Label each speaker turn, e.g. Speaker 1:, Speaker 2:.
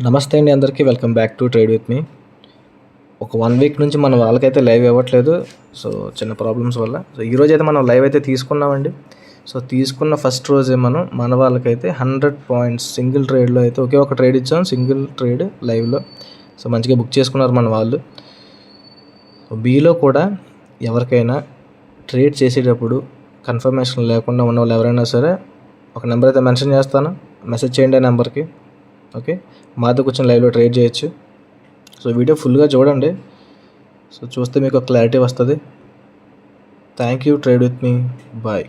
Speaker 1: నమస్తే అండి అందరికీ. Welcome back to trade with me. ఒక 1 వీక్ నుంచి మన వాళ్ళకైతే లైవ్ ఇవ్వట్లేదు. సో చిన్న ప్రాబ్లమ్స్ వల్ల. సో ఈరోజు అయితే మనం లైవ్ అయితే తీసుకున్నామండి. సో తీసుకున్న ఫస్ట్ రోజే మన వాళ్ళకైతే 100 పాయింట్స్ సింగిల్ ట్రేడ్లో అయితే ఒకే ఒక ట్రేడ్ ఇచ్చాం, సింగిల్ ట్రేడ్ లైవ్లో. సో మంచిగా బుక్ చేసుకున్నారు మన వాళ్ళు. సో బీలో కూడా ఎవరికైనా ట్రేడ్ చేసేటప్పుడు కన్ఫర్మేషన్ లేకుండా ఉన్న వాళ్ళు ఎవరైనా సరే ఒక నెంబర్ అయితే మెన్షన్ చేస్తాను, మెసేజ్ చేయండి ఆ నెంబర్కి. ఓకే, మాతో కూర్చొని లైవ్లో ట్రేడ్ చేయొచ్చు. సో వీడియో ఫుల్గా చూడండి. సో చూస్తే మీకు క్లారిటీ వస్తుంది. Thank you. Trade with me. Bye.